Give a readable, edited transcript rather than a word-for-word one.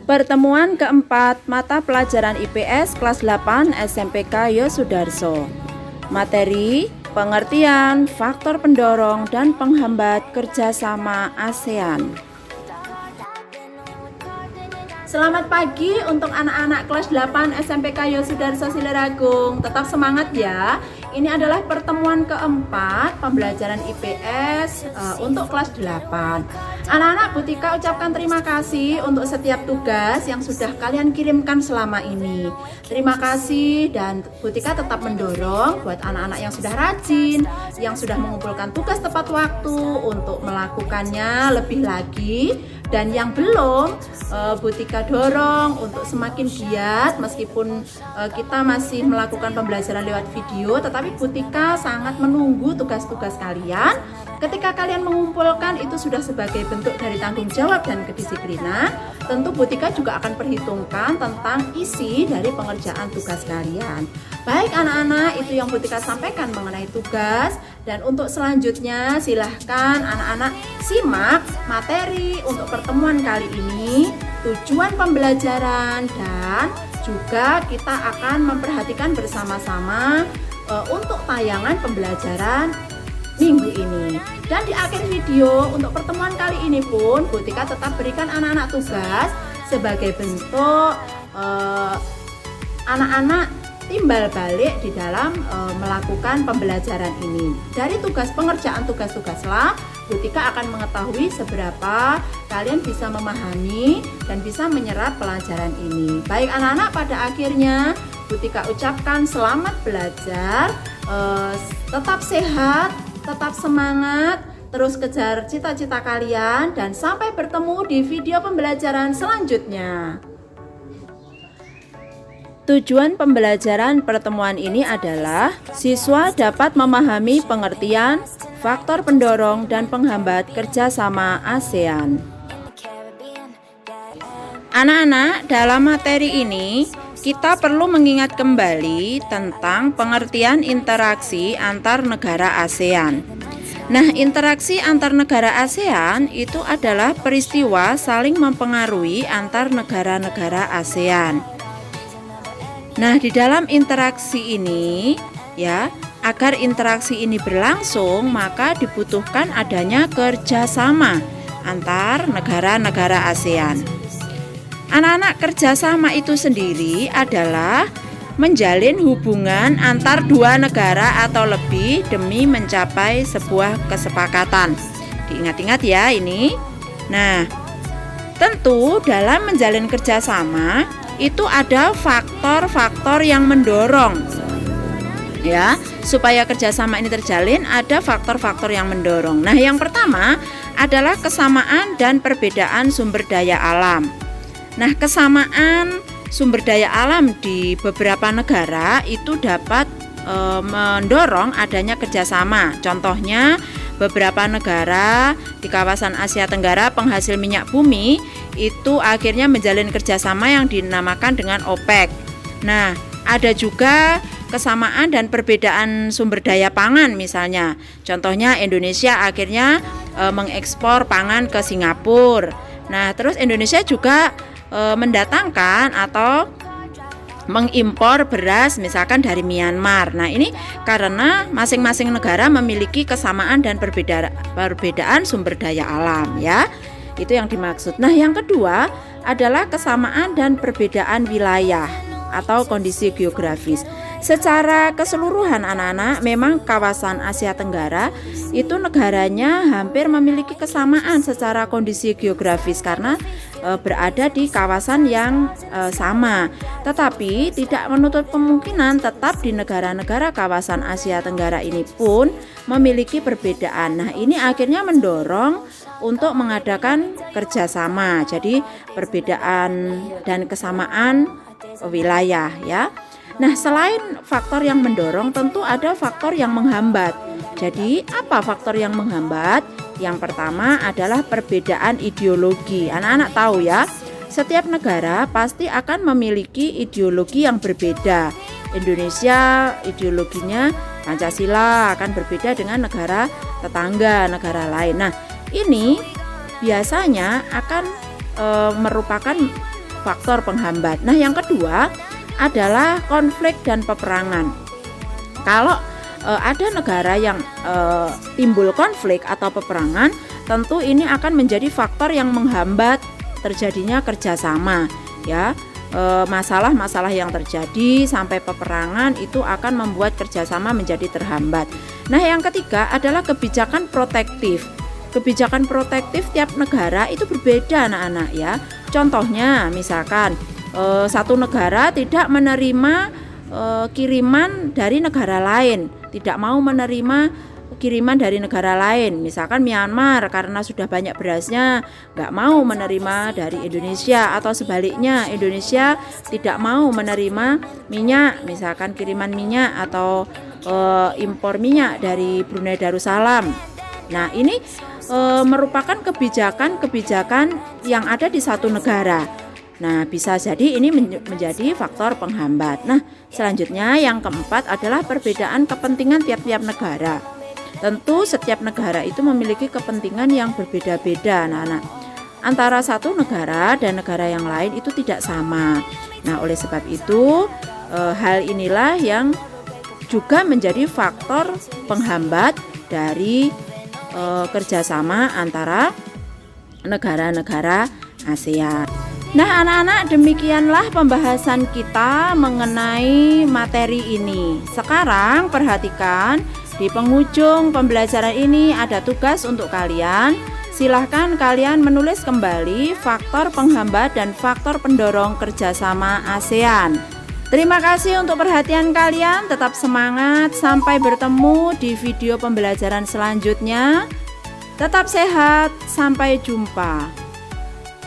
Pertemuan keempat mata pelajaran IPS kelas 8 SMPK Yosudarso. Materi pengertian faktor pendorong dan penghambat kerjasama ASEAN. Selamat pagi untuk anak-anak kelas 8 SMPK Yosudarso Silaragung. Tetap semangat ya. Ini adalah pertemuan keempat pembelajaran IPS untuk kelas 8. Anak-anak, Bu Tika ucapkan terima kasih untuk setiap tugas yang sudah kalian kirimkan selama ini. Terima kasih, dan Bu Tika tetap mendorong buat anak-anak yang sudah rajin, yang sudah mengumpulkan tugas tepat waktu untuk melakukannya lebih lagi. Dan yang belum, Bu Tika dorong untuk semakin giat meskipun kita masih melakukan pembelajaran lewat video, tetapi Bu Tika sangat menunggu tugas-tugas kalian. Ketika kalian mengumpulkan, itu sudah sebagai bentuk dari tanggung jawab dan kedisiplinan. Tentu Bu Tika juga akan perhitungkan tentang isi dari pengerjaan tugas kalian. Baik anak-anak, itu yang Bu Tika sampaikan mengenai tugas. Dan untuk selanjutnya silahkan anak-anak simak materi untuk pertemuan kali ini, tujuan pembelajaran, dan juga kita akan memperhatikan bersama-sama untuk tayangan pembelajaran minggu ini. Dan di akhir video untuk pertemuan kali ini pun Bu Tika tetap berikan anak-anak tugas sebagai bentuk anak-anak timbal balik di dalam melakukan pembelajaran ini. Dari pengerjaan tugas-tugaslah Bu Tika akan mengetahui seberapa kalian bisa memahami dan bisa menyerap pelajaran ini. Baik anak-anak, pada akhirnya Bu Tika ucapkan selamat belajar, tetap sehat, tetap semangat, terus kejar cita-cita kalian, dan sampai bertemu di video pembelajaran selanjutnya. Tujuan pembelajaran pertemuan ini adalah siswa dapat memahami pengertian, faktor pendorong dan penghambat kerjasama ASEAN. Anak-anak, dalam materi ini kita perlu mengingat kembali tentang pengertian interaksi antar negara ASEAN. Nah, interaksi antar negara ASEAN itu adalah peristiwa saling mempengaruhi antar negara-negara ASEAN. Nah, di dalam interaksi ini ya, agar interaksi ini berlangsung, maka dibutuhkan adanya kerjasama antar negara-negara ASEAN. Anak-anak, kerjasama itu sendiri adalah menjalin hubungan antar dua negara atau lebih demi mencapai sebuah kesepakatan. Diingat-ingat ya ini. Nah, tentu dalam menjalin kerjasama itu ada faktor-faktor yang mendorong ya, supaya kerjasama ini terjalin ada faktor-faktor yang mendorong. Nah, yang pertama adalah kesamaan dan perbedaan sumber daya alam. Nah, kesamaan sumber daya alam di beberapa negara itu dapat mendorong adanya kerjasama. Contohnya, beberapa negara di kawasan Asia Tenggara penghasil minyak bumi itu akhirnya menjalin kerjasama yang dinamakan dengan OPEC. Nah, ada juga kesamaan dan perbedaan sumber daya pangan misalnya. Contohnya Indonesia akhirnya mengekspor pangan ke Singapura. Nah, terus Indonesia juga mendatangkan atau mengimpor beras misalkan dari Myanmar. Nah, ini karena masing-masing negara memiliki kesamaan dan perbedaan sumber daya alam ya. Itu yang dimaksud. Nah, yang kedua adalah kesamaan dan perbedaan wilayah atau kondisi geografis. Secara keseluruhan anak-anak, memang kawasan Asia Tenggara itu negaranya hampir memiliki kesamaan secara kondisi geografis karena berada di kawasan yang sama. Tetapi tidak menutup kemungkinan tetap di negara-negara kawasan Asia Tenggara ini pun memiliki perbedaan. Nah, ini akhirnya mendorong untuk mengadakan kerjasama. Jadi perbedaan dan kesamaan wilayah ya. Nah, selain faktor yang mendorong, tentu ada faktor yang menghambat. Jadi, apa faktor yang menghambat? Yang pertama adalah perbedaan ideologi. Anak-anak tahu ya, setiap negara pasti akan memiliki ideologi yang berbeda. Indonesia ideologinya Pancasila akan berbeda dengan negara tetangga, negara lain. Nah, ini biasanya akan merupakan faktor penghambat. Nah, yang kedua adalah konflik dan peperangan. Kalau ada negara yang timbul konflik atau peperangan, tentu ini akan menjadi faktor yang menghambat terjadinya kerjasama, ya. Masalah-masalah yang terjadi sampai peperangan itu akan membuat kerjasama menjadi terhambat. Nah, yang ketiga adalah kebijakan protektif. Kebijakan protektif tiap negara itu berbeda, anak-anak, ya. Contohnya, misalkan satu negara tidak menerima kiriman dari negara lain, tidak mau menerima kiriman dari negara lain. Misalkan Myanmar karena sudah banyak berasnya nggak mau menerima dari Indonesia, atau sebaliknya Indonesia tidak mau menerima minyak, misalkan kiriman minyak atau impor minyak dari Brunei Darussalam. Nah, ini merupakan kebijakan yang ada di satu negara. Nah, bisa jadi ini menjadi faktor penghambat. Nah, selanjutnya yang keempat adalah perbedaan kepentingan tiap-tiap negara. Tentu setiap negara itu memiliki kepentingan yang berbeda-beda, anak-anak. Antara satu negara dan negara yang lain itu tidak sama. Nah, oleh sebab itu hal inilah yang juga menjadi faktor penghambat dari kerjasama antara negara-negara ASEAN. Nah, anak-anak, demikianlah pembahasan kita mengenai materi ini. Sekarang perhatikan, di penghujung pembelajaran ini ada tugas untuk kalian. Silahkan kalian menulis kembali faktor penghambat dan faktor pendorong kerjasama ASEAN. Terima kasih untuk perhatian kalian, tetap semangat, sampai bertemu di video pembelajaran selanjutnya. Tetap sehat, sampai jumpa.